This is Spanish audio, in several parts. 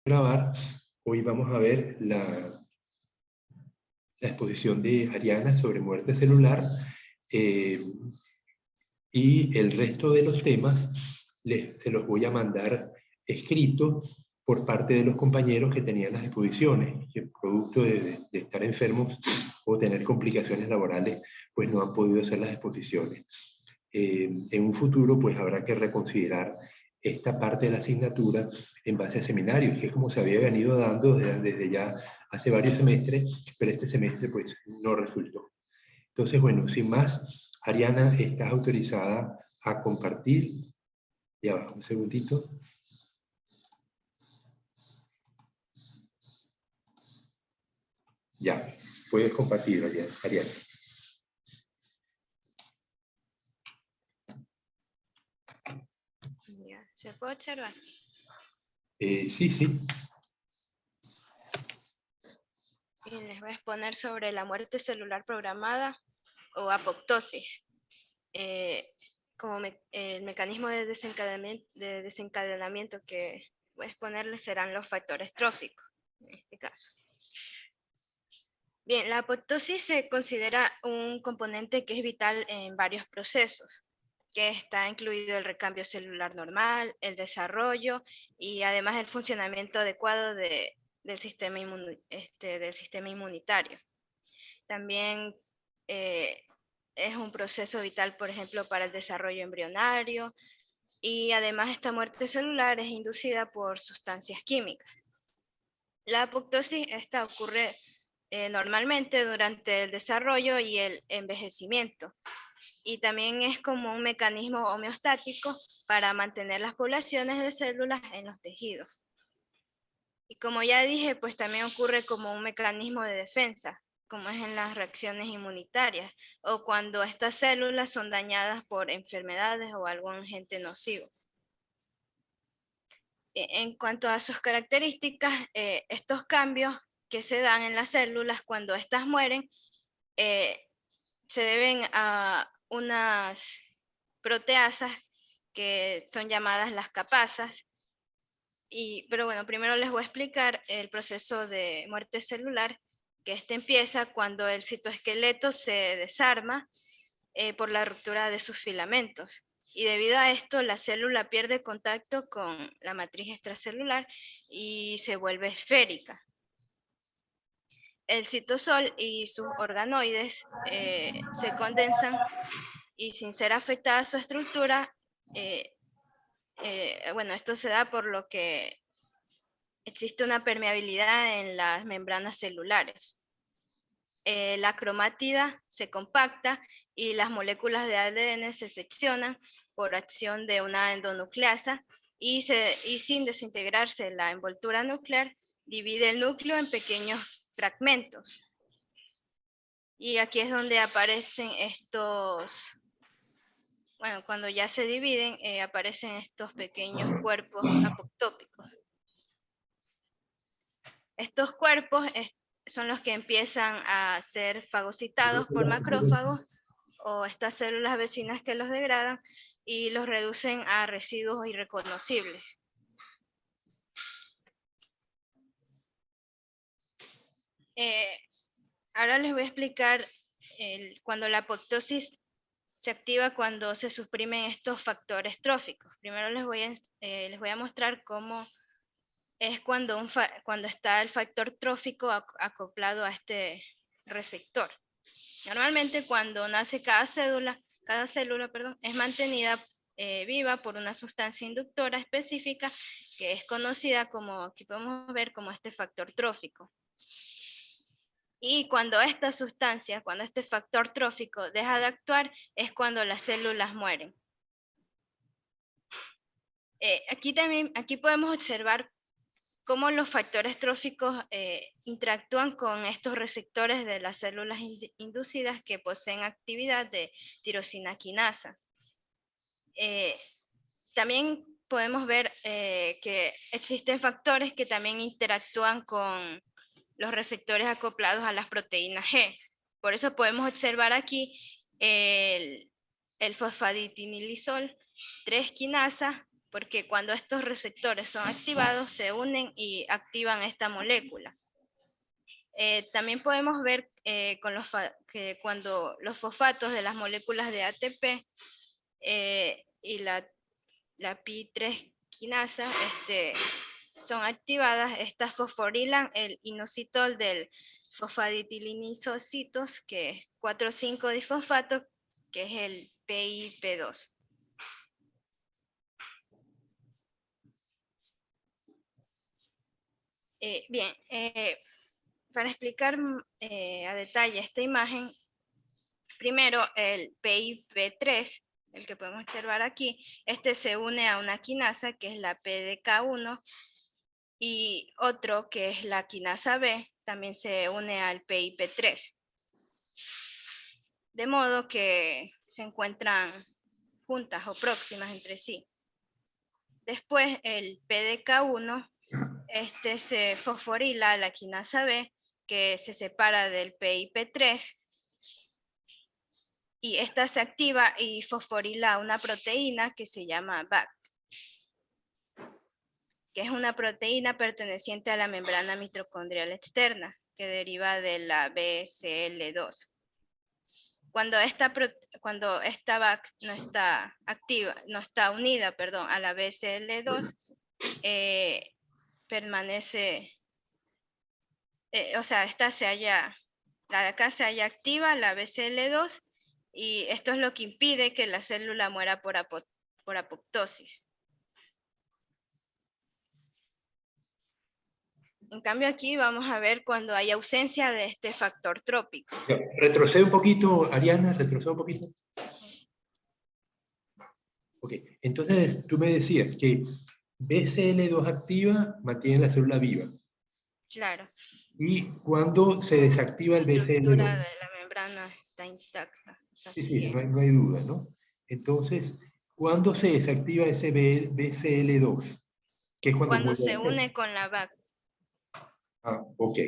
Grabar. Hoy vamos a ver la exposición de Ariana sobre muerte celular y el resto de los temas se los voy a mandar escritos por parte de los compañeros que tenían las exposiciones, que producto de estar enfermos o tener complicaciones laborales, pues no han podido hacer las exposiciones. En un futuro, pues habrá que reconsiderar esta parte de la asignatura en base a seminarios, que es como se había venido dando desde ya hace varios semestres, pero este semestre pues no resultó. Entonces, bueno, sin más, Ariana, estás autorizada a compartir. Ya va, un segundito. Ya, puedes compartir, Ariana. Ya, ¿se puede observar? Sí, sí. Y les voy a exponer sobre la muerte celular programada o apoptosis. El mecanismo de desencadenamiento que voy a exponerles serán los factores tróficos, en este caso. Bien, la apoptosis se considera un componente que es vital en varios procesos, que está incluido el recambio celular normal, el desarrollo y además el funcionamiento adecuado del sistema inmunitario. También es un proceso vital, por ejemplo, para el desarrollo embrionario, y además esta muerte celular es inducida por sustancias químicas. La apoptosis esta ocurre normalmente durante el desarrollo y el envejecimiento, y también es como un mecanismo homeostático para mantener las poblaciones de células en los tejidos. Y como ya dije, pues también ocurre como un mecanismo de defensa, como es en las reacciones inmunitarias, o cuando estas células son dañadas por enfermedades o algún agente nocivo. En cuanto a sus características, estos cambios que se dan en las células cuando éstas mueren, se deben a unas proteasas que son llamadas las capasas. Pero bueno, primero les voy a explicar el proceso de muerte celular, que empieza cuando el citoesqueleto se desarma por la ruptura de sus filamentos. Y debido a esto, la célula pierde contacto con la matriz extracelular y se vuelve esférica. El citosol y sus organoides se condensan y sin ser afectada su estructura, bueno, esto se da por lo que existe una permeabilidad en las membranas celulares. La cromátida se compacta y las moléculas de ADN se seccionan por acción de una endonucleasa y sin desintegrarse la envoltura nuclear, divide el núcleo en pequeños fragmentos. Y aquí es donde aparecen bueno, cuando ya se dividen, aparecen estos pequeños cuerpos apoptópicos. Estos cuerpos son los que empiezan a ser fagocitados por macrófagos o estas células vecinas que los degradan y los reducen a residuos irreconocibles. Ahora les voy a explicar cuando la apoptosis se activa cuando se suprimen estos factores tróficos. Primero les voy a mostrar cómo es cuando está el factor trófico acoplado a este receptor. Normalmente cuando nace cada célula, es mantenida viva por una sustancia inductora específica que es conocida como, aquí podemos ver, como este factor trófico. Y cuando cuando este factor trófico deja de actuar, es cuando las células mueren. Aquí podemos observar cómo los factores tróficos interactúan con estos receptores de las células inducidas que poseen actividad de tirosina quinasa. También podemos ver que existen factores que también interactúan con los receptores acoplados a las proteínas G. Por eso podemos observar aquí el fosfadietilizol 3 quinasa porque cuando estos receptores son activados se unen y activan esta molécula. También podemos ver que cuando los fosfatos de las moléculas de ATP y la pi3 quinasa son activadas, estas fosforilan el inositol del fosfaditilisocitos, que es 4,5-disfosfato, que es el PIP2. Bien, para explicar a detalle esta imagen, primero el PIP3, el que podemos observar aquí, se une a una quinasa que es la PDK1 y otro que es la quinasa B también se une al PIP3. De modo que se encuentran juntas o próximas entre sí. Después el PDK1 se fosforila a la quinasa B, que se separa del PIP3, y esta se activa y fosforila una proteína que se llama BAC, que es una proteína perteneciente a la membrana mitocondrial externa, que deriva de la BCL2. Cuando esta BAC no está activa, no está unida, a la BCL2, permanece, o sea, la de acá se halla activa, la BCL2, y esto es lo que impide que la célula muera por apoptosis. En cambio aquí vamos a ver cuando hay ausencia de este factor trópico. Retrocede un poquito, Ariana, retrocede un poquito. Ok, entonces tú me decías que BCL2 activa mantiene la célula viva. Claro. Y cuando se desactiva el La estructura BCL2. de la membrana está intacta. Sí, no hay duda, ¿no? Entonces, ¿cuándo se desactiva ese BCL2? Que es cuando se une con la BAC. Ah, ok.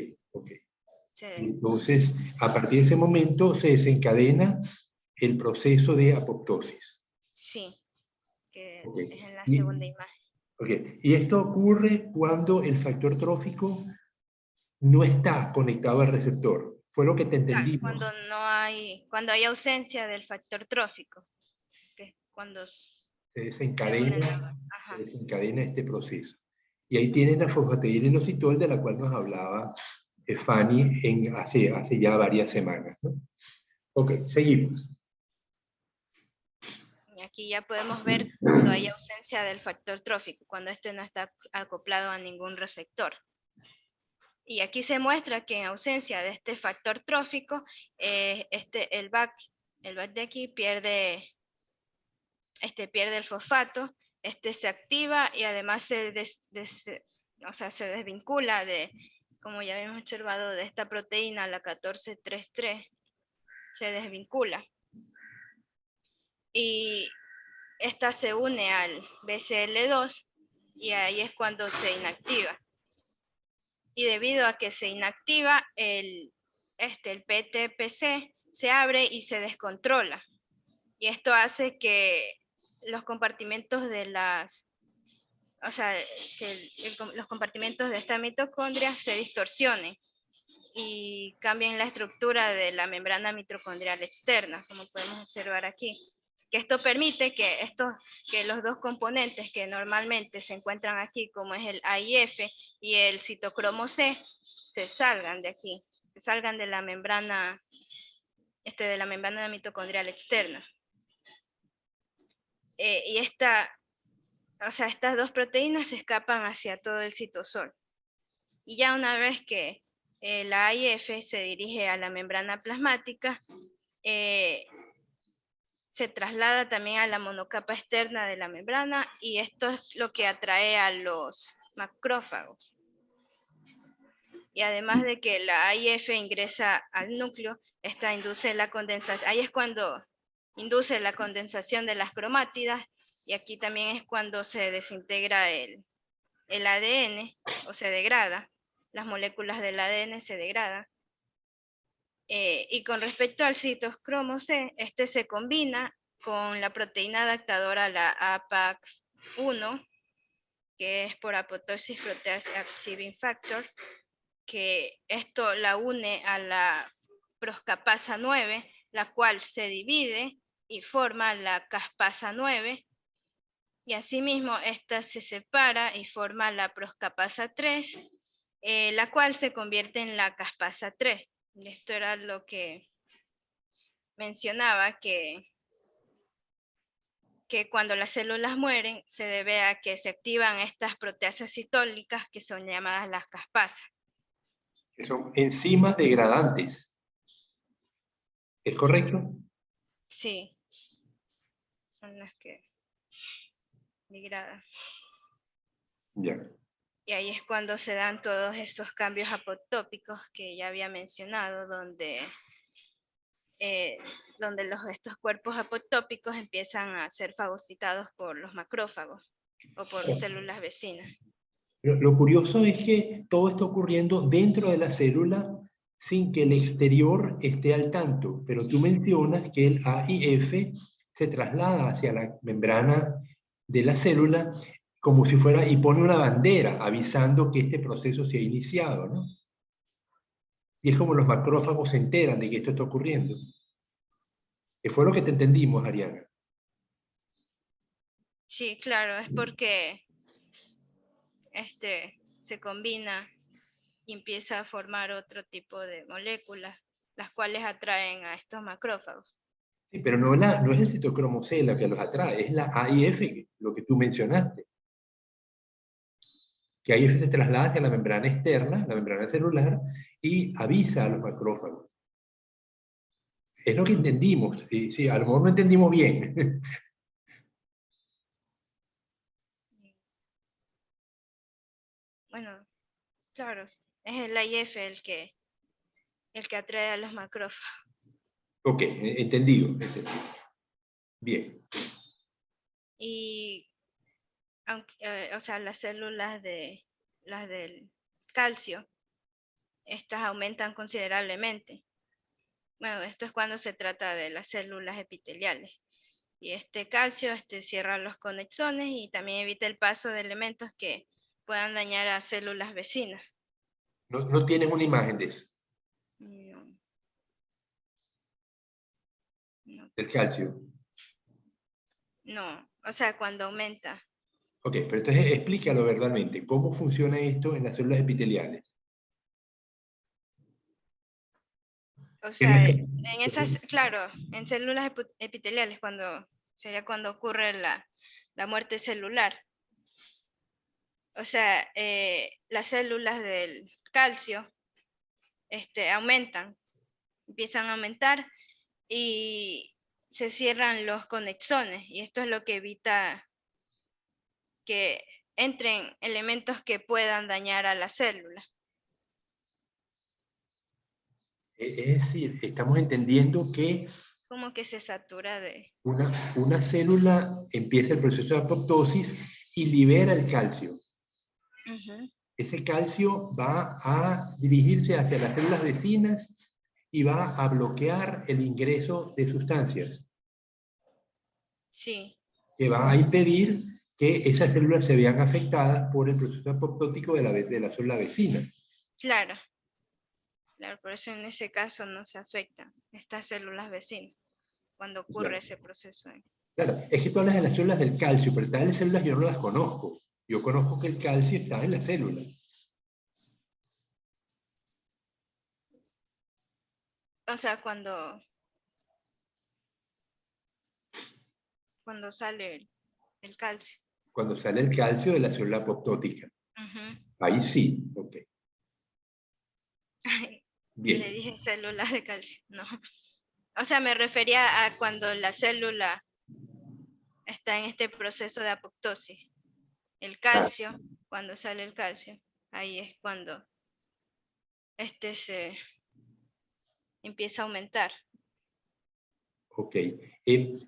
Sí. Entonces, a partir de ese momento se desencadena el proceso de apoptosis. Sí, que Okay. es en la segunda imagen. Okay. Y esto ocurre cuando el factor trófico no está conectado al receptor. Fue lo que te entendí. Cuando hay ausencia del factor trófico, que es cuando se desencadena este proceso. Y ahí tienen la fosfatidilinositol de la cual nos hablaba Fanny hace ya varias semanas, ¿no? Ok, seguimos. Y aquí ya podemos ver cuando hay ausencia del factor trófico, cuando no está acoplado a ningún receptor. Y aquí se muestra que en ausencia de este factor trófico, el BAC de aquí pierde el fosfato, se activa y además se desvincula como ya habíamos observado, de esta proteína, la 14,3,3, se desvincula. Y esta se une al BCL2 y ahí es cuando se inactiva. Y debido a que se inactiva, el PTPC se abre y se descontrola. Y esto hace que los compartimentos de los compartimentos de esta mitocondria se distorsionen y cambien la estructura de la membrana mitocondrial externa, como podemos observar aquí. Que esto permite que los dos componentes que normalmente se encuentran aquí, como es el AIF y el citocromo C, se salgan de aquí, se salgan de la membrana mitocondrial externa. Y estas dos proteínas se escapan hacia todo el citosol. Y ya una vez que la AIF se dirige a la membrana plasmática, se traslada también a la monocapa externa de la membrana y esto es lo que atrae a los macrófagos. Y además de que la AIF ingresa al núcleo, esta induce la condensación. Ahí es cuando induce la condensación de las cromátidas y aquí también es cuando se desintegra el ADN o se degrada. Las moléculas del ADN se degradan. Y con respecto al citocromo C, se combina con la proteína adaptadora, la 1, que es por apoptosis protease achieving factor, que esto la une a la proscapasa 9, la cual se divide y forma la caspasa 9, y asimismo esta se separa y forma la proscapasa 3, la cual se convierte en la caspasa 3. Esto era lo que mencionaba, que cuando las células mueren se debe a que se activan estas proteasas citólicas que son llamadas las caspasas. Que son enzimas degradantes. ¿Es correcto? Sí, son las que degradan. Ya. Y ahí es cuando se dan todos esos cambios apotópicos que ya había mencionado, donde estos cuerpos apotópicos empiezan a ser fagocitados por los macrófagos o por células vecinas. Lo curioso es que todo está ocurriendo dentro de la célula sin que el exterior esté al tanto, pero tú mencionas que el AIF se traslada hacia la membrana de la célula como si fuera, y pone una bandera avisando que este proceso se ha iniciado, ¿no? Y es como los macrófagos se enteran de que esto está ocurriendo. Que fue lo que te entendimos, Ariana. Sí, claro, es porque se combina y empieza a formar otro tipo de moléculas, las cuales atraen a estos macrófagos. Sí, pero no es el citocromo C la que los atrae, es la AIF, lo que tú mencionaste. Que AIF se traslada hacia la membrana externa, la membrana celular, y avisa a los macrófagos. Es lo que entendimos. Sí, a lo mejor no entendimos bien. Bueno, claro, es el AIF el que atrae a los macrófagos. Ok, entendido. Bien. Y aunque, o sea, las células las del calcio, estas aumentan considerablemente. Bueno, esto es cuando se trata de las células epiteliales. Y este calcio cierra los conexones y también evita el paso de elementos que puedan dañar a células vecinas. No tienes una imagen de eso, No. del calcio. No, o sea, cuando aumenta. Ok, pero entonces explícalo verbalmente. ¿Cómo funciona esto en las células epiteliales? O sea, en esas, claro, en células epiteliales, sería cuando ocurre la muerte celular. O sea, las células del calcio aumentan, empiezan a aumentar y se cierran los conexones. Y esto es lo que evita que entren elementos que puedan dañar a la célula. Es decir, estamos entendiendo que Como que se satura de... una célula empieza el proceso de apoptosis y libera el calcio. Ese calcio va a dirigirse hacia las células vecinas y va a bloquear el ingreso de sustancias. Sí. Que va a impedir que esas células se vean afectadas por el proceso apoptótico de la célula vecina. Claro. Claro, por eso en ese caso no se afectan estas células vecinas cuando ocurre ese proceso. Claro, es que tú hablas de las células del calcio, pero tales células yo no las conozco. Yo conozco que el calcio está en las células. O sea, cuando sale el calcio. Cuando sale el calcio de la célula apoptótica. Ahí sí, ok. Bien. Le dije células de calcio, no. O sea, me refería a cuando la célula está en este proceso de apoptosis. El calcio, cuando sale el calcio, ahí es cuando se empieza a aumentar. Ok.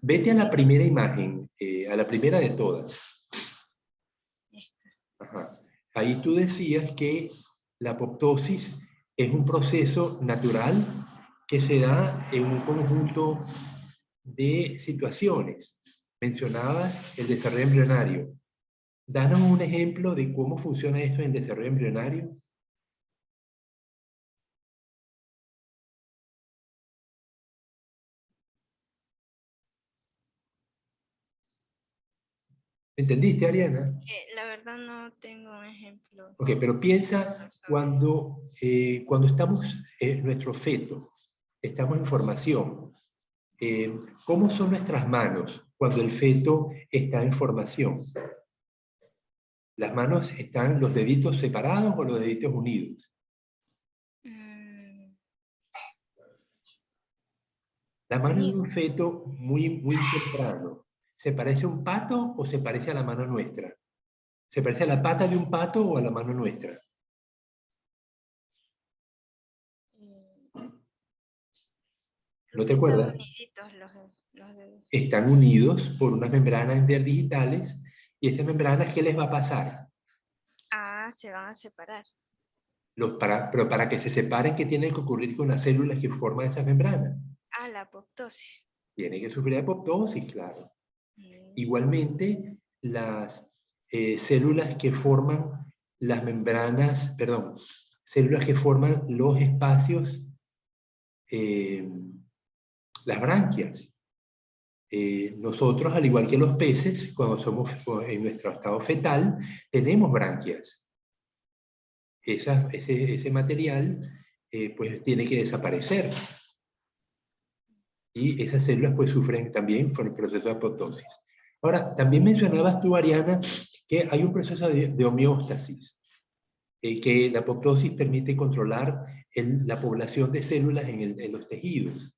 Vete a la primera imagen, a la primera de todas. Ajá. Ahí tú decías que la apoptosis es un proceso natural que se da en un conjunto de situaciones. Mencionabas el desarrollo embrionario, Danos un ejemplo de cómo funciona esto en el desarrollo embrionario. ¿Entendiste, Ariana? La verdad no tengo un ejemplo. Ok, pero piensa cuando estamos en nuestro feto, estamos en formación. ¿Cómo son nuestras manos cuando el feto está en formación? ¿Las manos están los deditos separados o los deditos unidos? La mano de un feto muy temprano, ¿se parece a un pato o se parece a la mano nuestra? ¿Se parece a la pata de un pato o a la mano nuestra? ¿No te acuerdas? Los dedos. Están unidos por unas membranas interdigitales y esas membranas, ¿qué les va a pasar? Ah, se van a separar. Pero para que se separen, ¿qué tiene que ocurrir con las células que forman esas membranas? Ah, la apoptosis. Tiene que sufrir apoptosis, claro. Igualmente, las células que forman las membranas, perdón, células que forman los espacios, las branquias. Nosotros, al igual que los peces, cuando somos en nuestro estado fetal, tenemos branquias. Ese material pues tiene que desaparecer. Y esas células pues sufren también por el proceso de apoptosis. Ahora, también mencionabas tú, Ariana, que hay un proceso de homeostasis, que la apoptosis permite controlar la población de células en los tejidos.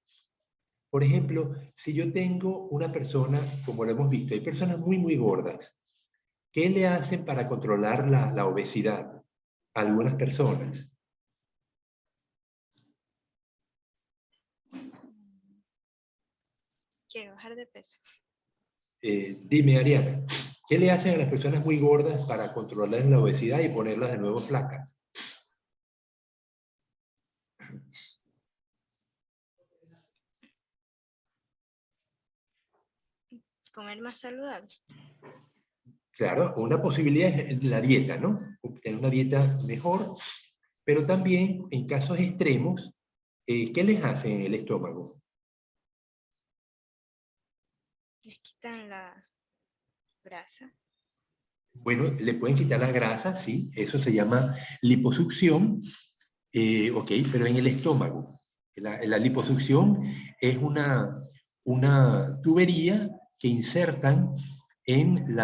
Por ejemplo, si yo tengo una persona, como lo hemos visto, hay personas muy gordas, ¿qué le hacen para controlar la obesidad a algunas personas? Quiero bajar de peso. Dime, Ariana, ¿qué le hacen a las personas muy gordas para controlar la obesidad y ponerlas de nuevo flacas? Comer más saludable. Claro, una posibilidad es la dieta, ¿no? Tener una dieta mejor, pero también en casos extremos, ¿qué les hacen en el estómago? Les quitan la grasa. Bueno, le pueden quitar las grasas, sí, eso se llama liposucción, ok, pero en el estómago. La liposucción es una tubería que insertan en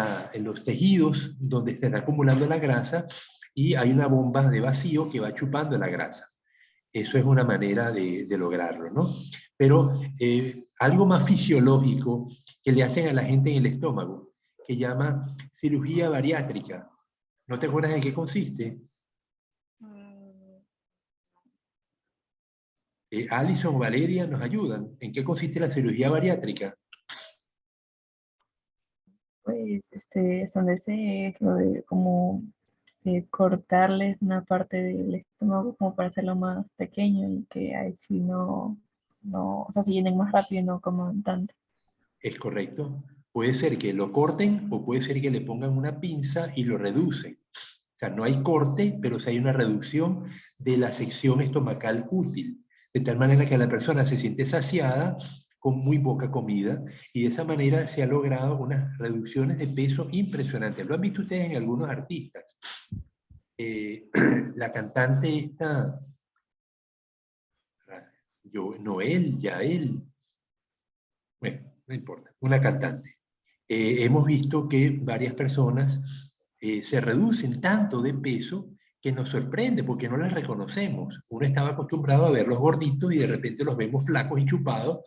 los tejidos donde se está acumulando la grasa y hay una bomba de vacío que va chupando la grasa. Eso es una manera de lograrlo, ¿no? Pero algo más fisiológico que le hacen a la gente en el estómago, que llama cirugía bariátrica. ¿No te acuerdas en qué consiste? Alison o Valeria nos ayudan. ¿En qué consiste la cirugía bariátrica? Pues son de ese, lo de como cortarles una parte del estómago como para hacerlo más pequeño y que ahí sí o sea, se llenen más rápido y no coman tanto. Es correcto. Puede ser que lo corten o puede ser que le pongan una pinza y lo reducen. O sea, no hay corte, pero sí hay una reducción de la sección estomacal útil, de tal manera que la persona se siente saciada con muy poca comida y de esa manera se ha logrado unas reducciones de peso impresionantes. Lo han visto ustedes en algunos artistas. La cantante esta, Noel, Yael, bueno, no importa, una cantante. Hemos visto que varias personas se reducen tanto de peso que nos sorprende porque no las reconocemos. Uno estaba acostumbrado a verlos gorditos y de repente los vemos flacos y chupados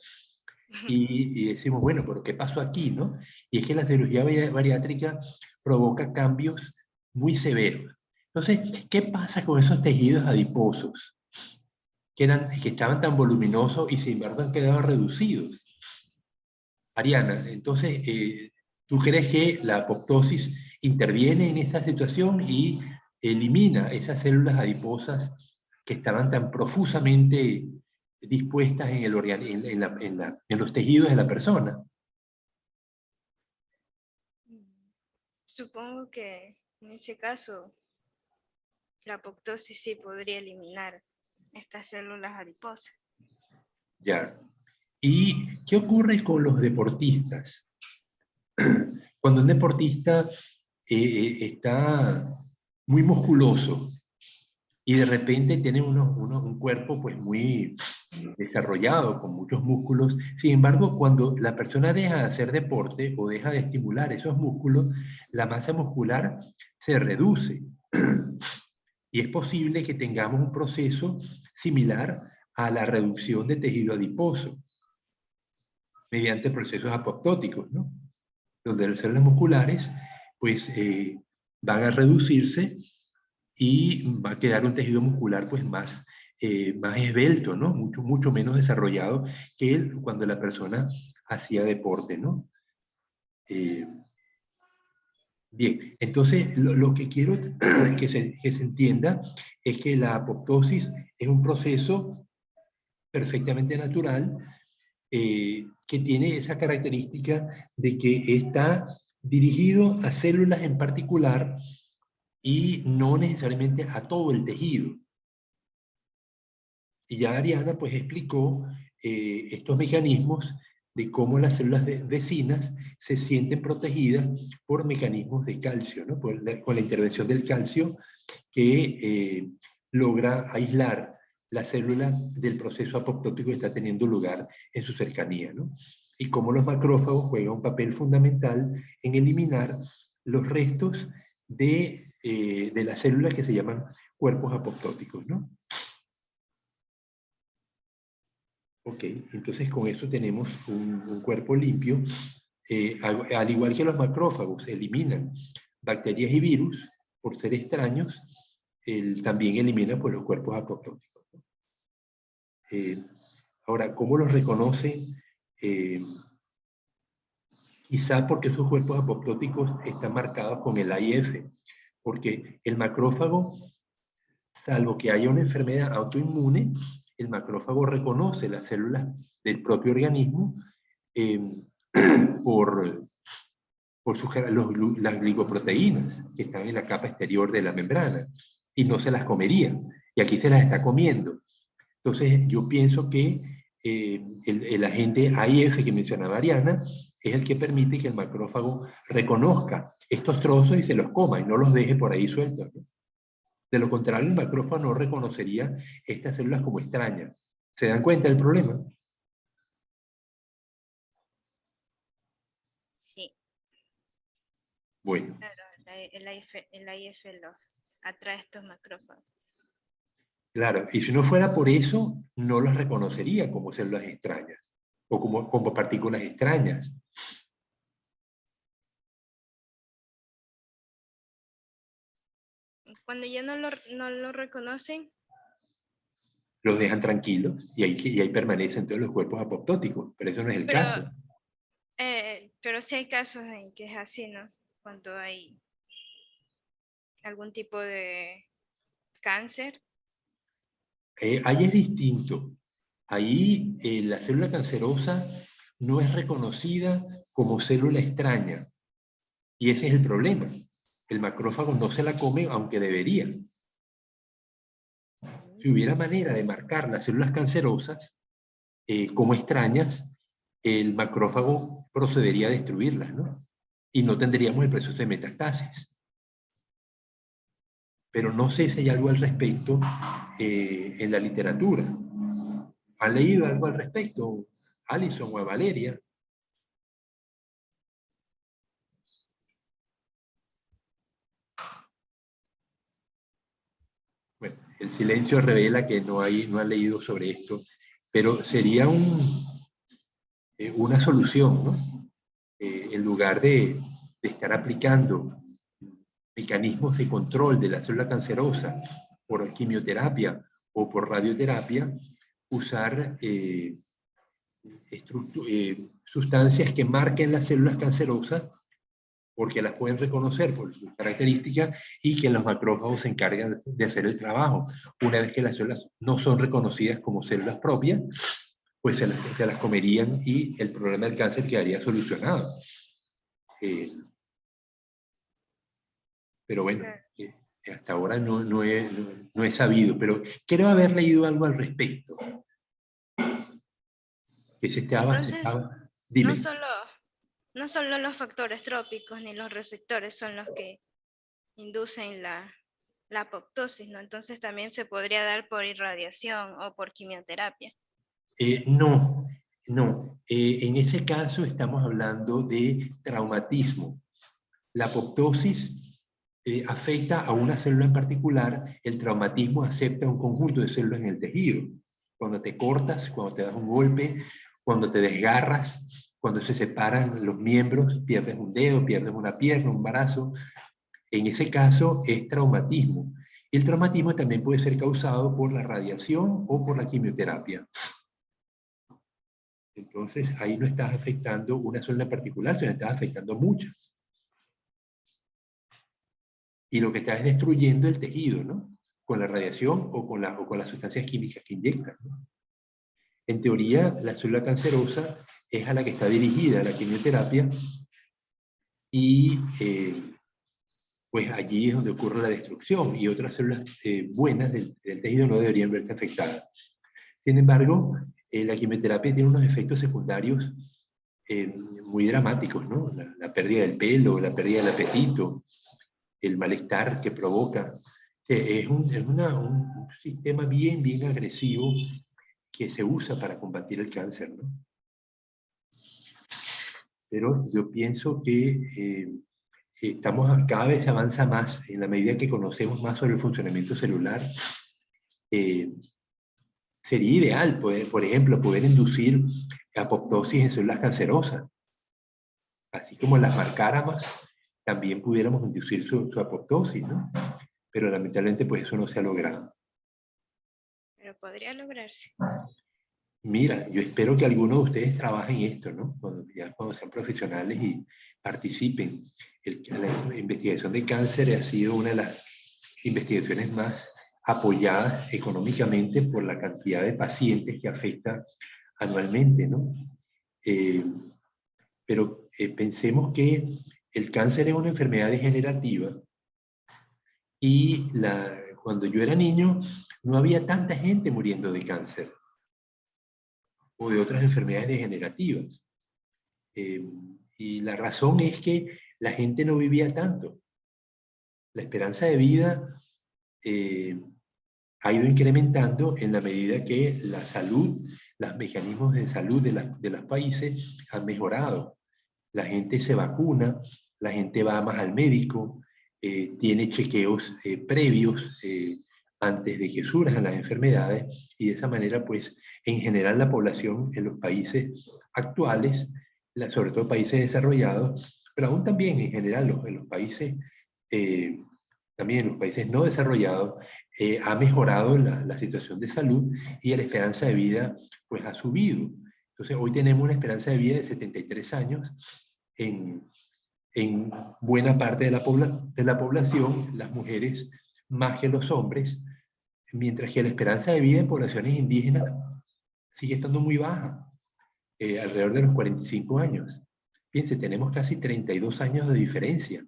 y decimos, bueno, pero ¿qué pasó aquí, no? Y es que la cirugía bariátrica provoca cambios muy severos. Entonces, ¿qué pasa con esos tejidos adiposos que estaban tan voluminosos y sin embargo han quedado reducidos? Ariana, entonces, ¿tú crees que la apoptosis interviene en esta situación y elimina esas células adiposas que estaban tan profusamente dispuestas en los tejidos de la persona? Supongo que en ese caso la apoptosis sí podría eliminar estas células adiposas. Ya. ¿Y qué ocurre con los deportistas? Cuando un deportista está muy musculoso y de repente tiene un cuerpo pues muy desarrollado, con muchos músculos. Sin embargo, cuando la persona deja de hacer deporte o deja de estimular esos músculos, la masa muscular se reduce. Y es posible que tengamos un proceso similar a la reducción de tejido adiposo mediante procesos apoptóticos, ¿no? Donde las células musculares pues van a reducirse y va a quedar un tejido muscular pues más esbelto, ¿no? Mucho menos desarrollado que cuando la persona hacía deporte, ¿no? Bien, entonces lo que quiero que se entienda es que la apoptosis es un proceso perfectamente natural que tiene esa característica de que está dirigido a células en particular y no necesariamente a todo el tejido. Y ya Ariana pues explicó estos mecanismos de cómo las células vecinas se sienten protegidas por mecanismos de calcio, ¿no? Con la intervención del calcio que logra aislar la célula del proceso apoptótico que está teniendo lugar en su cercanía, ¿no? Y cómo los macrófagos juegan un papel fundamental en eliminar los restos de las células que se llaman cuerpos apoptóticos, ¿no? Ok, entonces con eso tenemos un cuerpo limpio. Al igual que los macrófagos eliminan bacterias y virus por ser extraños, también elimina pues, los cuerpos apoptóticos. Ahora, ¿cómo los reconocen? Quizá porque esos cuerpos apoptóticos están marcados con el AIF, porque el macrófago, salvo que haya una enfermedad autoinmune, el macrófago reconoce las células del propio organismo por las glicoproteínas que están en la capa exterior de la membrana y no se las comería. Y aquí se las está comiendo. Entonces yo pienso que el agente AIF que mencionaba Ariana es el que permite que el macrófago reconozca estos trozos y se los coma y no los deje por ahí sueltos, ¿no? De lo contrario, el macrófago no reconocería estas células como extrañas. ¿Se dan cuenta del problema? Sí. Bueno. Claro, el AIF los atrae estos macrófagos. Claro, y si no fuera por eso, no los reconocería como células extrañas o como partículas extrañas. Cuando ya no lo reconocen, Los dejan tranquilos y ahí permanecen todos los cuerpos apoptóticos, pero eso no es el caso. Pero sí hay casos en que es así, ¿no? Cuando hay algún tipo de cáncer. Ahí es distinto. Ahí la célula cancerosa no es reconocida como célula extraña. Y ese es el problema. El macrófago no se la come aunque debería. Si hubiera manera de marcar las células cancerosas como extrañas, el macrófago procedería a destruirlas, ¿no? Y no tendríamos el proceso de metastasis. Pero no sé si hay algo al respecto en la literatura. ¿Han leído algo al respecto, Alison o a Valeria? Bueno, el silencio revela que no han leído sobre esto, pero sería una solución, ¿no? En lugar de estar aplicando mecanismos de control de la célula cancerosa por quimioterapia o por radioterapia, usar sustancias que marquen las células cancerosas porque las pueden reconocer por sus características y que los macrófagos se encargan de hacer el trabajo. Una vez que las células no son reconocidas como células propias, pues se las comerían y el problema del cáncer quedaría solucionado. Pero bueno, hasta ahora no he sabido, pero creo haber leído algo al respecto. Que se Entonces, dime. no solo los factores trópicos ni los receptores son los que inducen la apoptosis, ¿no? Entonces también se podría dar por irradiación o por quimioterapia. No. En ese caso estamos hablando de traumatismo. La apoptosis afecta a una célula en particular, el traumatismo afecta a un conjunto de células en el tejido. Cuando te cortas, cuando te das un golpe, cuando te desgarras, cuando se separan los miembros, pierdes un dedo, pierdes una pierna, un brazo. En ese caso es traumatismo. El traumatismo también puede ser causado por la radiación o por la quimioterapia. Entonces ahí no estás afectando una célula en particular, sino estás afectando muchas. Y lo que estás es destruyendo el tejido, ¿no? Con la radiación o con las sustancias químicas que inyectan, ¿no? En teoría, la célula cancerosa es a la que está dirigida la quimioterapia y pues allí es donde ocurre la destrucción y otras células buenas del tejido no deberían verse afectadas. Sin embargo, la quimioterapia tiene unos efectos secundarios muy dramáticos, ¿no? La pérdida del pelo, la pérdida del apetito, el malestar que provoca. Es un sistema bien agresivo que se usa para combatir el cáncer, ¿no? Pero yo pienso que cada vez se avanza más en la medida que conocemos más sobre el funcionamiento celular. Sería ideal, por ejemplo, poder inducir apoptosis en células cancerosas. Así como las marcáramos, también pudiéramos inducir su apoptosis, ¿no? Pero lamentablemente pues eso no se ha logrado. Pero podría lograrse. Mira, yo espero que algunos de ustedes trabajen esto, ¿no? Cuando sean profesionales y participen. La investigación de cáncer ha sido una de las investigaciones más apoyadas económicamente por la cantidad de pacientes que afecta anualmente, ¿no? Pero pensemos que el cáncer es una enfermedad degenerativa y cuando yo era niño no había tanta gente muriendo de cáncer o de otras enfermedades degenerativas. Y la razón es que la gente no vivía tanto. La esperanza de vida ha ido incrementando en la medida que la salud, los mecanismos de salud de los países han mejorado. La gente se vacuna, la gente va más al médico, tiene chequeos previos antes de que surjan las enfermedades y de esa manera, pues, en general la población en los países actuales, sobre todo países desarrollados, pero aún también en general en los países, también en los países no desarrollados, ha mejorado la situación de salud y la esperanza de vida, pues, ha subido. Entonces, hoy tenemos una esperanza de vida de 73 años en buena parte de la población, las mujeres más que los hombres, mientras que la esperanza de vida en poblaciones indígenas sigue estando muy baja, alrededor de los 45 años. Fíjense, tenemos casi 32 años de diferencia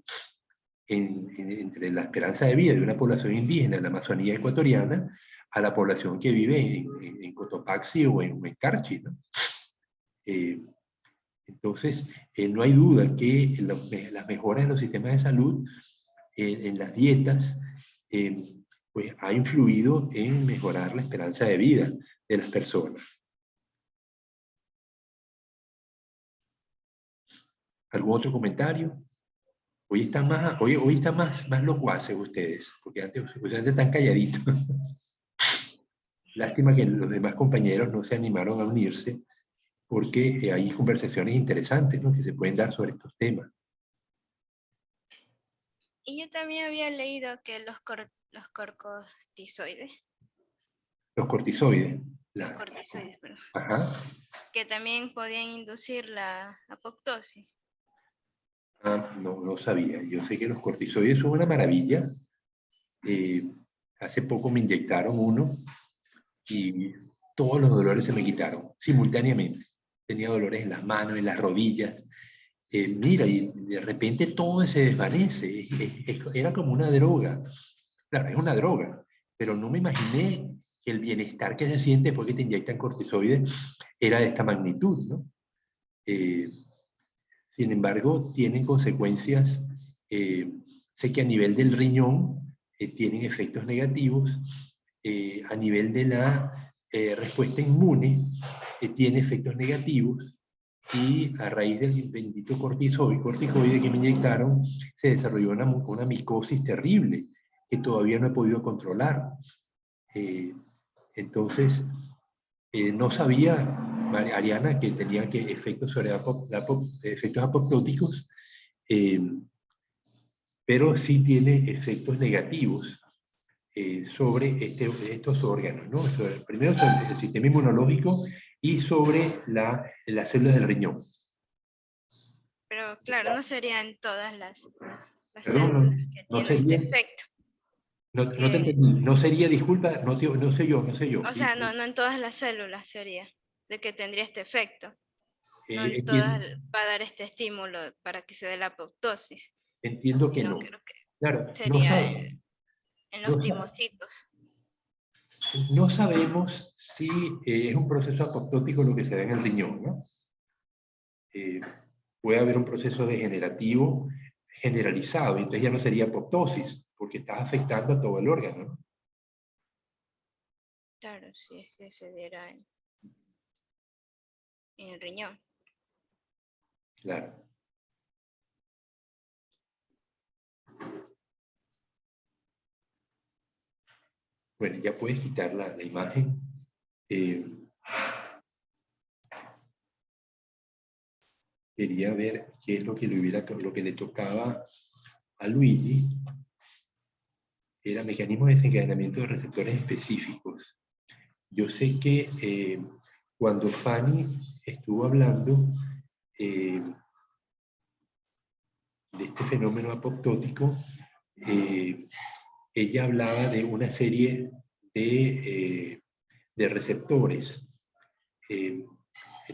entre la esperanza de vida de una población indígena en la Amazonía ecuatoriana a la población que vive en Cotopaxi o en Carchi, ¿no? Entonces, no hay duda que las mejoras en los sistemas de salud, en las dietas, pues ha influido en mejorar la esperanza de vida de las personas. ¿Algún otro comentario? Hoy están más locuaces ustedes, porque antes están calladitos. Lástima que los demás compañeros no se animaron a unirse, porque hay conversaciones interesantes, ¿no?, que se pueden dar sobre estos temas. Y yo también había leído que los corticosteroides. Los cortisoides. Los cortisoides, perdón. Ajá. Que también podían inducir la apoptosis. Ah, no sabía. Yo sé que los cortisoides son una maravilla. Hace poco me inyectaron uno y todos los dolores se me quitaron simultáneamente. Tenía dolores en las manos, en las rodillas, Mira, y de repente todo se desvanece, era como una droga. Claro, es una droga, pero no me imaginé que el bienestar que se siente después que te inyectan corticoides era de esta magnitud, ¿no? Sin embargo, tienen consecuencias, sé que a nivel del riñón tienen efectos negativos, a nivel de la respuesta inmune tiene efectos negativos, y a raíz del bendito corticoide que me inyectaron, se desarrolló una micosis terrible que todavía no he podido controlar. Entonces, no sabía, Ariana, que tenía que efectos sobre efectos apoptóticos, pero sí tiene efectos negativos sobre estos órganos, ¿no? Primero sobre el sistema inmunológico y sobre las células del riñón. Pero claro, no sería en todas las Perdón, células que no tiene este sería, efecto. no te entendí, no sería, disculpa, no sé yo, no sé yo. O sea, no en todas las células sería de que tendría este efecto. No en todas Entiendo, va a dar este estímulo para que se dé la apoptosis, entiendo que sino no. creo que Claro, sería en los no, timocitos. no sabemos si es un proceso apoptótico lo que se da en el riñón, ¿no? Puede haber un proceso degenerativo generalizado, y entonces ya no sería apoptosis, porque está afectando a todo el órgano, ¿no? Claro, si es que se diera en el riñón. Claro. Bueno, ya puedes quitar la imagen. Quería ver qué es lo que le tocaba a Luigi. Era mecanismos de desencadenamiento de receptores específicos. Yo sé que cuando Fanny estuvo hablando de este fenómeno apoptótico, ella hablaba de una serie de receptores.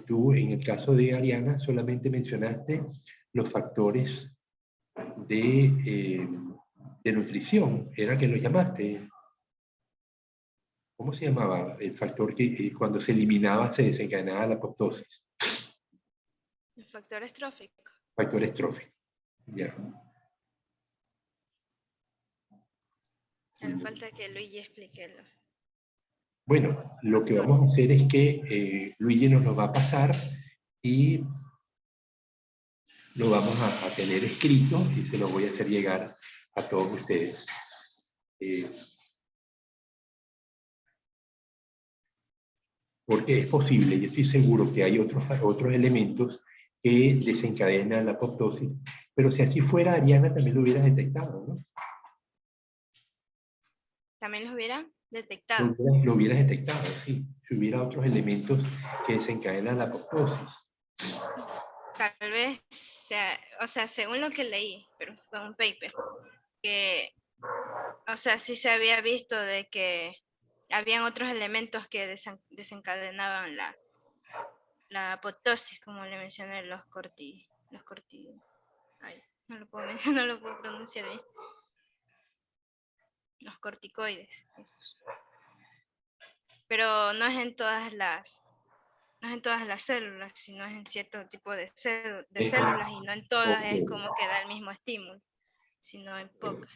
Tú, en el caso de Ariana, solamente mencionaste los factores de nutrición, era que lo llamaste. ¿Cómo se llamaba el factor que cuando se eliminaba se desencadenaba la apoptosis? El factor estrófico. Factor estrófico. Ya. Hace falta que Luigi explique. Bueno, lo que vamos a hacer es que Luigi nos lo va a pasar y lo vamos a tener escrito y se lo voy a hacer llegar a todos ustedes. Porque es posible, yo estoy seguro que hay otros elementos que desencadenan la apoptosis, pero si así fuera, Ariana también lo hubiera detectado, ¿no? También los hubiera detectado. Lo hubieras detectado, sí. Si hubiera otros elementos que desencadenan la apoptosis. Tal vez, o sea, según lo que leí, pero fue un paper, que, o sea, sí se había visto de que habían otros elementos que desencadenaban la apoptosis, como le mencioné, ay, no lo puedo no lo puedo pronunciar bien. Los corticoides, esos. Pero no es en todas las células, sino es en cierto tipo de células, y no en todas es como que da el mismo estímulo, sino en pocas.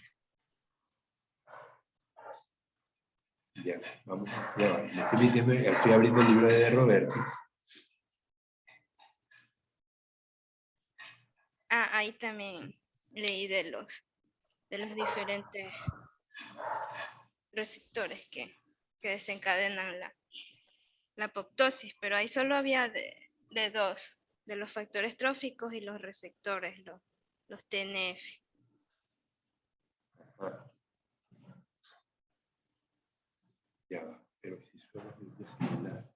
Ya, vamos estoy abriendo el libro de Roberto. Ahí también leí de los diferentes receptores que desencadenan la apoptosis, pero ahí solo había de dos, de los factores tróficos y los receptores, los TNF. Ya va, pero si solo es similar.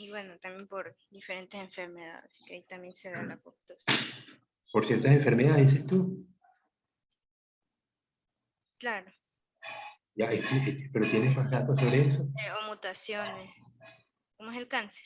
Y bueno, también por diferentes enfermedades, que ahí también se da la apoptosis. Por ciertas enfermedades, dices tú. Claro. Ya, pero ¿tienes más datos sobre eso? O mutaciones. ¿Cómo es el cáncer?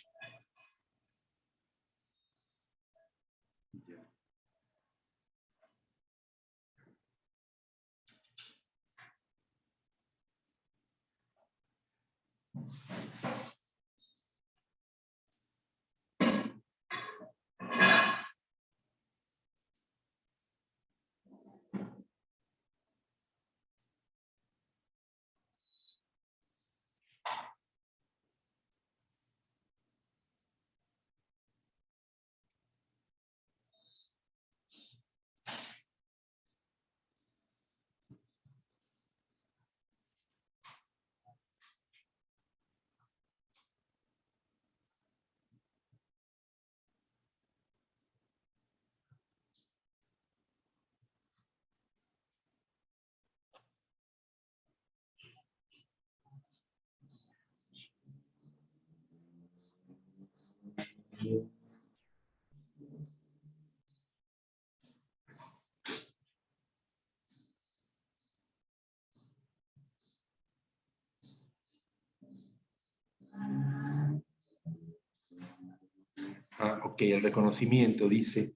Ah, ok, el reconocimiento dice.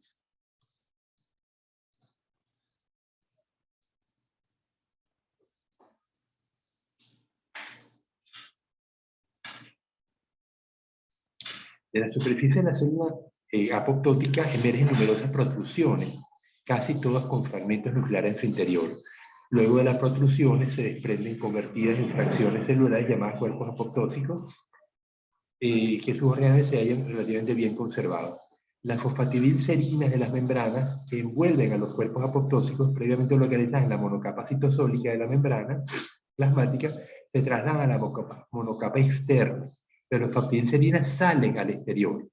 De la superficie de la célula apoptótica emergen numerosas protrusiones, casi todas con fragmentos nucleares en su interior. Luego de las protrusiones se desprenden convertidas en fracciones celulares llamadas cuerpos apoptóticos, que sus ordenales se hallan relativamente bien conservados. Las fosfatidilserinas de las membranas que envuelven a los cuerpos apoptóticos, previamente localizadas en la monocapa citosólica de la membrana plasmática, se trasladan a la monocapa externa, pero las fosfatidilserinas salen al exterior.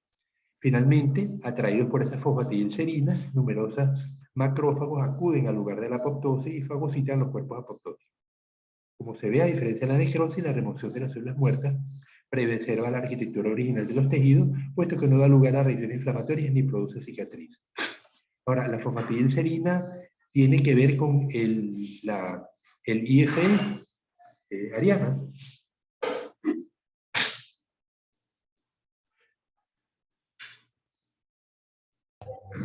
Finalmente, atraídos por esas fosfatidilserinas, numerosos macrófagos acuden al lugar de la apoptosis y fagocitan los cuerpos apoptóticos. Como se ve, a diferencia de la necrosis, la remoción de las células muertas preserva la arquitectura original de los tejidos, puesto que no da lugar a reacciones inflamatorias ni produce cicatriz. Ahora, la fosfatidilserina tiene que ver con el IFE, Ariana.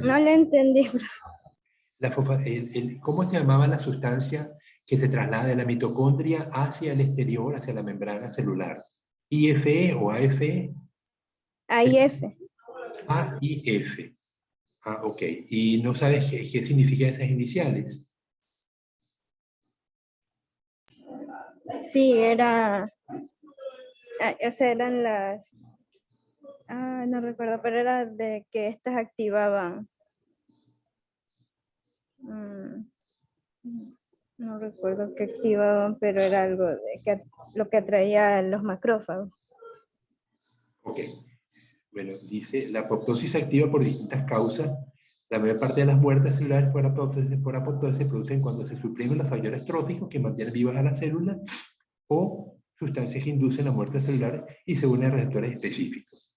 No le entendí. ¿Cómo se llamaba la sustancia que se traslada de la mitocondria hacia el exterior, hacia la membrana celular? ¿IFE o AFE? AIF. AIF. Ah, ok. ¿Y no sabes qué significan esas iniciales? Sí, era... Esas eran las... no recuerdo, pero era de que estas activaban... no recuerdo qué activaban, pero era algo de que lo que atraía a los macrófagos. Ok. Bueno, dice, la apoptosis se activa por distintas causas. La mayor parte de las muertes celulares por apoptosis se producen cuando se suprimen los factores tróficos que mantienen vivas a las células o sustancias que inducen la muerte celular y se unen a receptores específicos.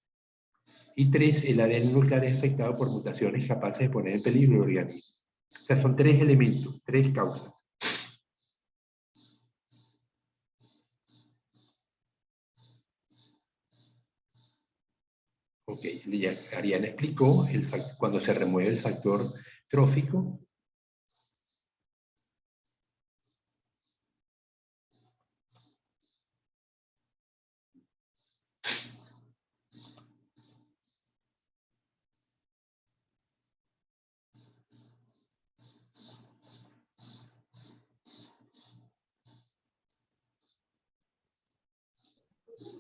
Y 3, el ADN nuclear es afectado por mutaciones capaces de poner en peligro el organismo. O sea, son 3 elementos, 3 causas. Ok, Ariana explicó cuando se remueve el factor trófico.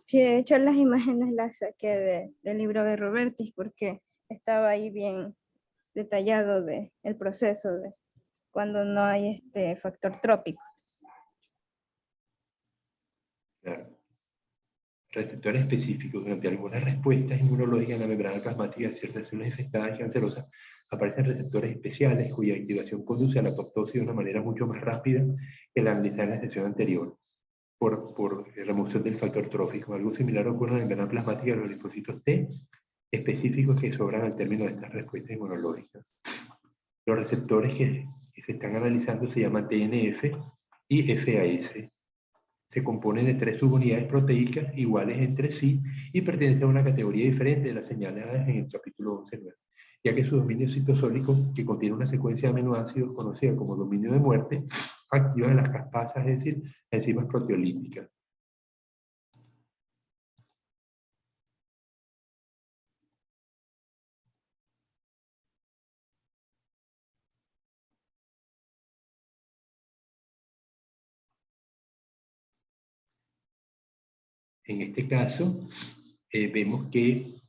Sí, de hecho las imágenes las saqué del libro de Robertis porque estaba ahí bien detallado el proceso de cuando no hay este factor trópico. Claro. Receptores específicos. Durante algunas respuestas inmunológicas en la membrana plasmática de ciertas células infectadas y cancerosas aparecen receptores especiales cuya activación conduce a la apoptosis de una manera mucho más rápida que la analizada en la sesión anterior. por remoción del factor trófico. Algo similar ocurre en la membrana plasmática de los linfocitos T, específicos que sobran al término de estas respuestas inmunológicas. Los receptores que se están analizando se llaman TNF y FAS. Se componen de 3 subunidades proteicas iguales entre sí y pertenecen a una categoría diferente de las señaladas en el capítulo 11.9, ya que su dominio citosólico, que contiene una secuencia de aminoácidos conocida como dominio de muerte, activan las caspasas, es decir, enzimas proteolíticas. En este caso, vemos que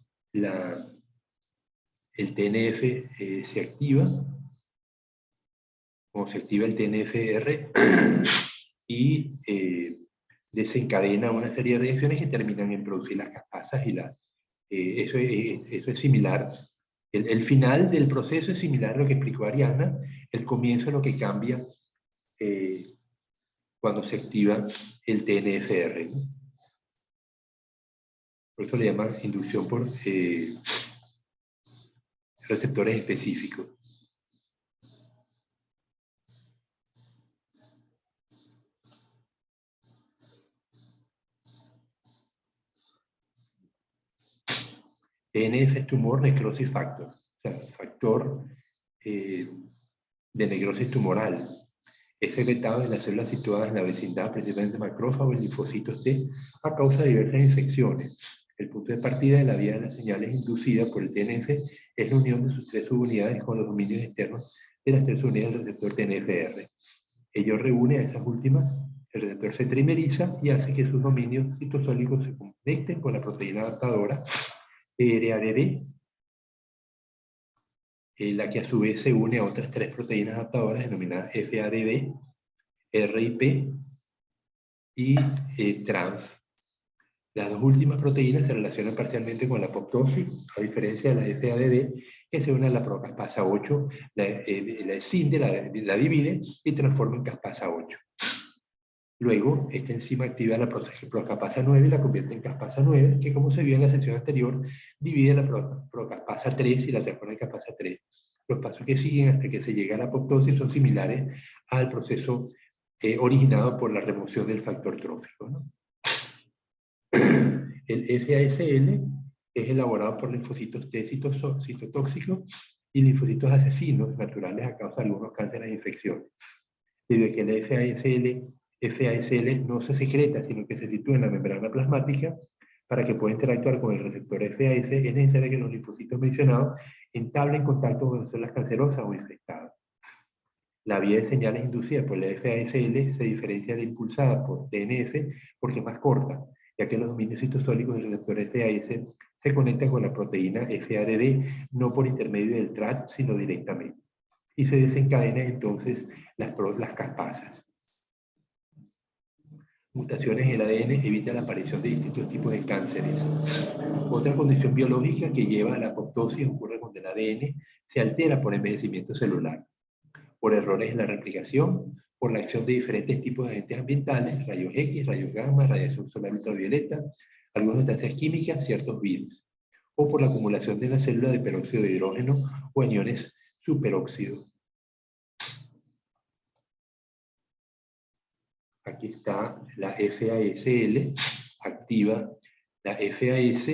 el TNF se activa, o se activa el TNFR, y desencadena una serie de reacciones que terminan en producir las caspasas y eso es similar. El final del proceso es similar a lo que explicó Ariana, el comienzo es lo que cambia cuando se activa el TNFR, ¿no? Por eso le llaman inducción por receptores específicos. TNF es tumor necrosis factor, o sea, factor de necrosis tumoral. Es secretado en las células situadas en la vecindad, principalmente macrófagos y linfocitos T, a causa de diversas infecciones. El punto de partida de la vía de las señales inducida por el TNF es la unión de sus 3 subunidades con los dominios externos de las 3 unidades del receptor TNFR. Ello reúne a esas últimas, el receptor se trimeriza y hace que sus dominios citosólicos se conecten con la proteína adaptadora RADD, la que a su vez se une a otras 3 proteínas adaptadoras denominadas FADD, RIP y TRANF. Las 2 últimas proteínas se relacionan parcialmente con la apoptosis, a diferencia de la FADD, que se une a la procaspasa 8, la escinde, la divide y transforma en caspasa 8. Luego, esta enzima activa la procaspasa 9 y la convierte en caspasa 9, que como se vio en la sesión anterior, divide la procaspasa 3 y la transforma en caspasa 3. Los pasos que siguen hasta que se llega a la apoptosis son similares al proceso originado por la remoción del factor trófico, ¿no? El FASL es elaborado por linfocitos T citotóxicos y linfocitos asesinos naturales a causa de algunos cánceres e infecciones. Debido a que el FASL no se secreta, sino que se sitúa en la membrana plasmática, para que pueda interactuar con el receptor FAS, es necesario que los linfocitos mencionados entablen contacto con células cancerosas o infectadas. La vía de señales inducida por la FASL se diferencia de impulsada por TNF porque es más corta, ya que los dominios citosólicos del receptor FAS se conectan con la proteína FADD no por intermedio del TRAC, sino directamente. Y se desencadenan entonces las caspasas. Mutaciones en el ADN evitan la aparición de distintos tipos de cánceres. Otra condición biológica que lleva a la apoptosis ocurre cuando el ADN se altera por envejecimiento celular, por errores en la replicación, por la acción de diferentes tipos de agentes ambientales, rayos X, rayos gamma, radiación solar ultravioleta, algunas sustancias químicas, ciertos virus, o por la acumulación de la célula de peróxido de hidrógeno o aniones superóxidos. Aquí está la FASL, activa la FAS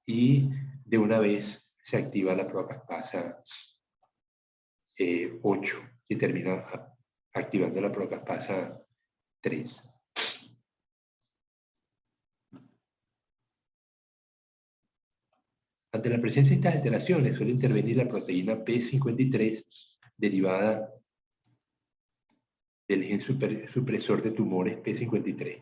y de una vez se activa la procaspasa 8, que termina activando la procaspasa 3. Ante la presencia de estas alteraciones suele intervenir la proteína P53 derivada del gen supresor de tumores P53.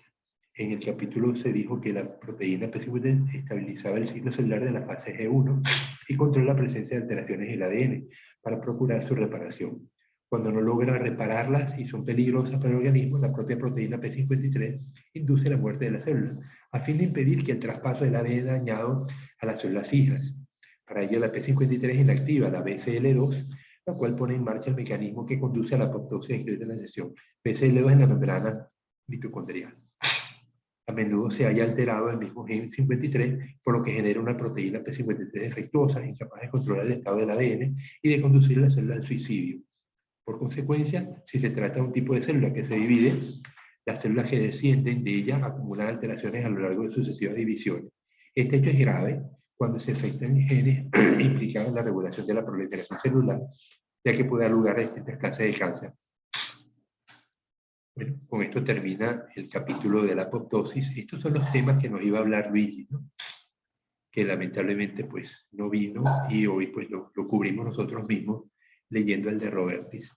En el capítulo se dijo que la proteína P53 estabilizaba el ciclo celular de la fase G1 y controla la presencia de alteraciones en el ADN para procurar su reparación. Cuando no logra repararlas y son peligrosas para el organismo, la propia proteína P53 induce la muerte de la célula, a fin de impedir que el traspaso del ADN dañado a las células hijas. Para ello, la P53 inactiva la BCL2, la cual pone en marcha el mecanismo que conduce a la apoptosis descrita en la sesión. BCL2 en la membrana mitocondrial. a menudo se haya alterado el mismo gen 53, por lo que genera una proteína P53 defectuosa, incapaz de controlar el estado del ADN y de conducir a la célula al suicidio. Por consecuencia, si se trata de un tipo de célula que se divide, las células que descienden de ella acumulan alteraciones a lo largo de sucesivas divisiones. Este hecho es grave cuando se afectan genes implicados en la regulación de la proliferación celular, ya que puede dar lugar a distintas clases de cáncer. Bueno, con esto termina el capítulo de la apoptosis. Estos son los temas que nos iba a hablar Luigi, ¿no? Que lamentablemente pues no vino y hoy pues lo cubrimos nosotros mismos leyendo el de Robertis.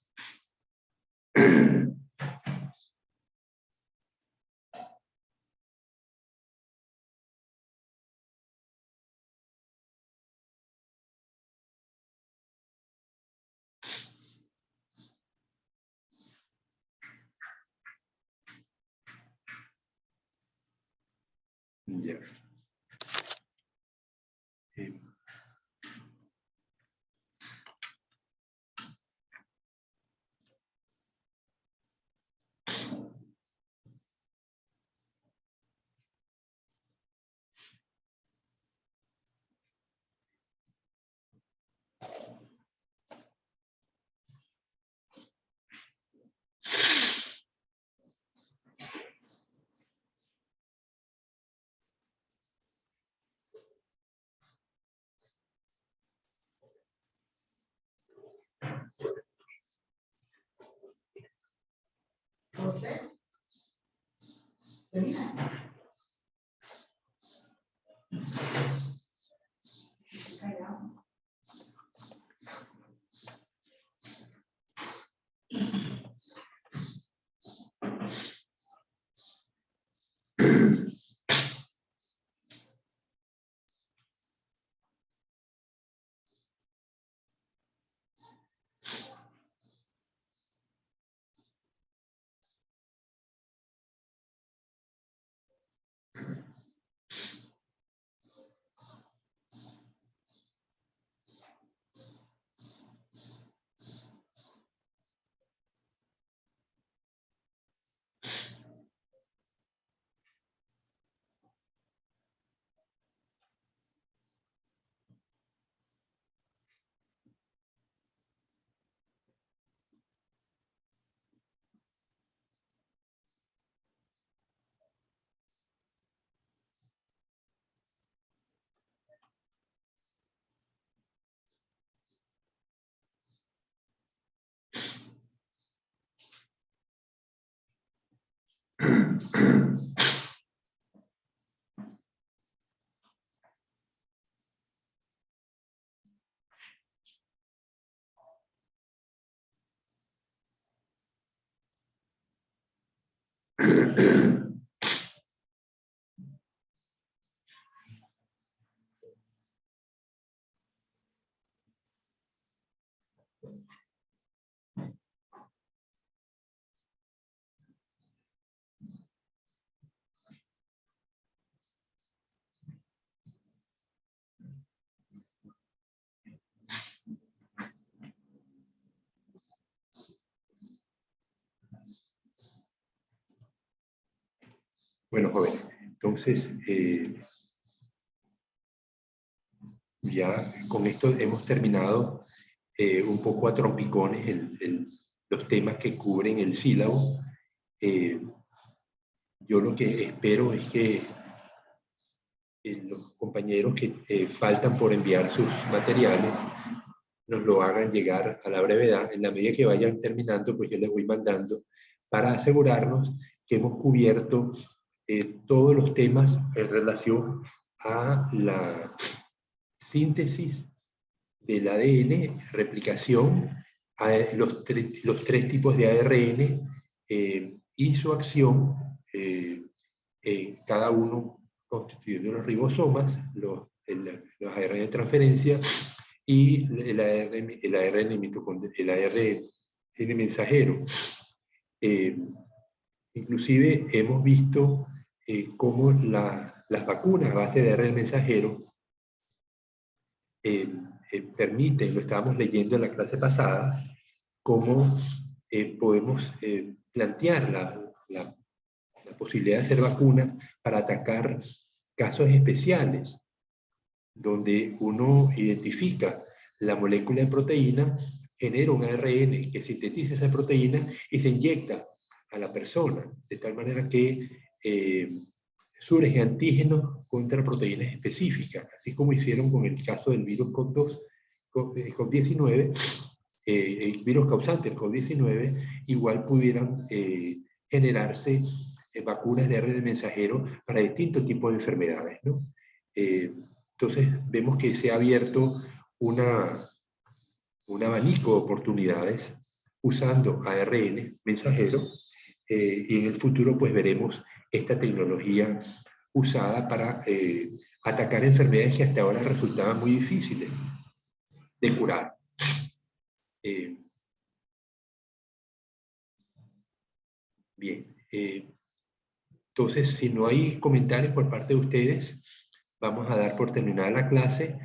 Ya. José. Bueno, jóvenes, entonces ya con esto hemos terminado un poco a trompicones los temas que cubren el sílabo. Yo lo que espero es que los compañeros que faltan por enviar sus materiales nos lo hagan llegar a la brevedad. En la medida que vayan terminando, pues yo les voy mandando para asegurarnos que hemos cubierto todos los temas en relación a la síntesis del ADN, replicación, los tres tipos de ARN y su acción, cada uno constituyendo los ribosomas, los ARN de transferencia y el ARN mensajero. Inclusive hemos visto cómo las vacunas a base de ARN mensajero permiten, lo estábamos leyendo en la clase pasada, cómo podemos plantear la la posibilidad de hacer vacunas para atacar casos especiales, donde uno identifica la molécula de proteína, genera un ARN que sintetiza esa proteína y se inyecta a la persona, de tal manera que surge antígenos contra proteínas específicas, así como hicieron con el caso del virus COVID-19, el virus causante del COVID-19, igual pudieran generarse vacunas de ARN mensajero para distintos tipos de enfermedades, ¿no? Entonces vemos que se ha abierto un abanico de oportunidades usando ARN mensajero, y en el futuro pues veremos esta tecnología usada para atacar enfermedades que hasta ahora resultaban muy difíciles de curar. Bien, entonces si no hay comentarios por parte de ustedes, vamos a dar por terminada la clase.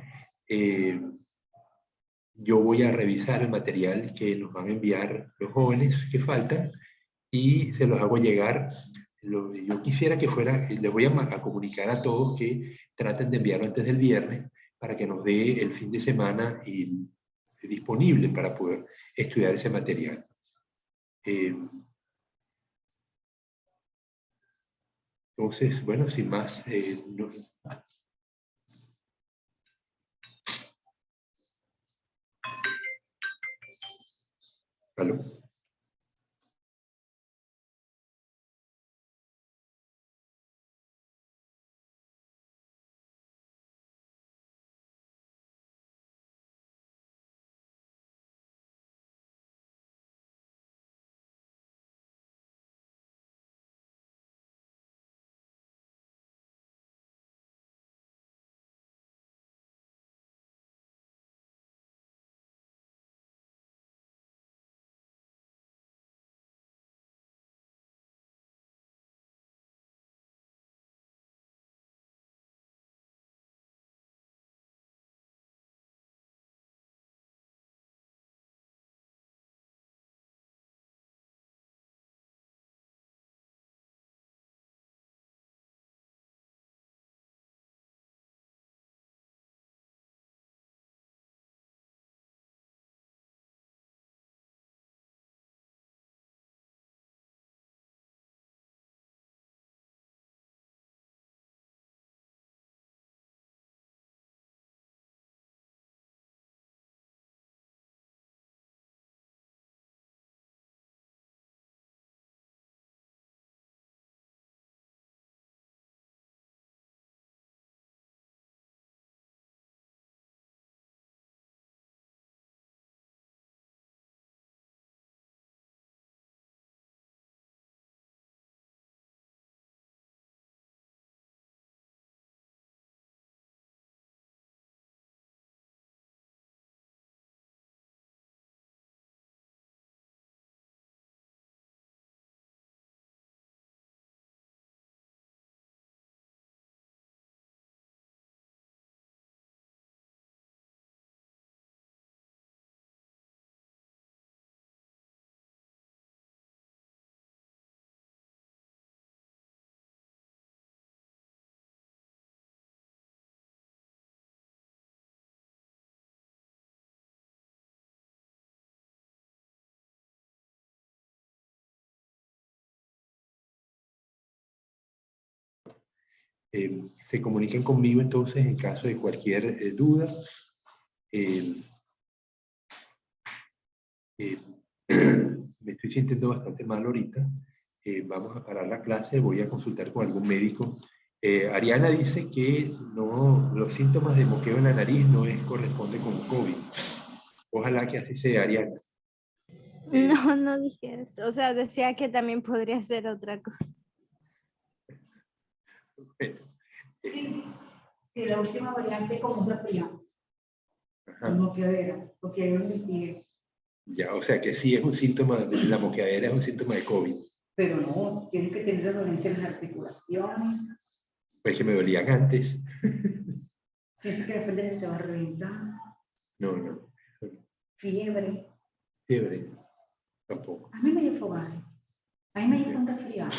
Yo voy a revisar el material que nos van a enviar los jóvenes que faltan y se los hago llegar. Yo quisiera que fuera, les voy a comunicar a todos que traten de enviarlo antes del viernes para que nos dé el fin de semana disponible para poder estudiar ese material. Entonces, bueno, sin más, ¿aló? Se comuniquen conmigo entonces en caso de cualquier duda. Me estoy sintiendo bastante mal ahorita. Vamos a parar la clase, voy a consultar con algún médico. Ariana dice que no, los síntomas de moqueo en la nariz no corresponde con COVID. Ojalá que así sea, Ariana. No, no dije eso. O sea, decía que también podría ser otra cosa. Bueno, Sí, sí, la última variante como un resfriado. ajá. Moqueadera, porque yo lo investigué. Ya, o sea que sí es un síntoma, la moqueadera es un síntoma de COVID. Pero no, tienes que tener dolencia en las articulaciones. Pues que me dolían antes. Sientes que de repente te va a reventar. No. Fiebre. Fiebre, tampoco. A mí me dio fogaje. A mí me dio un resfriado.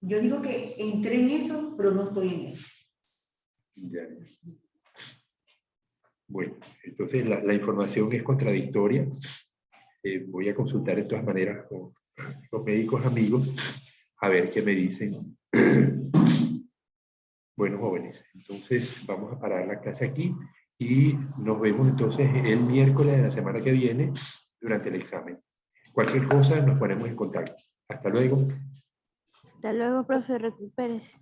Yo digo que entré en eso, pero no estoy en eso. Ya. Bueno, entonces la información es contradictoria. Voy a consultar de todas maneras con los médicos amigos a ver qué me dicen. Bueno, jóvenes, entonces vamos a parar la clase aquí y nos vemos entonces el miércoles de la semana que viene durante el examen. Cualquier cosa nos ponemos en contacto. Hasta luego. Hasta luego, profe, recupérese.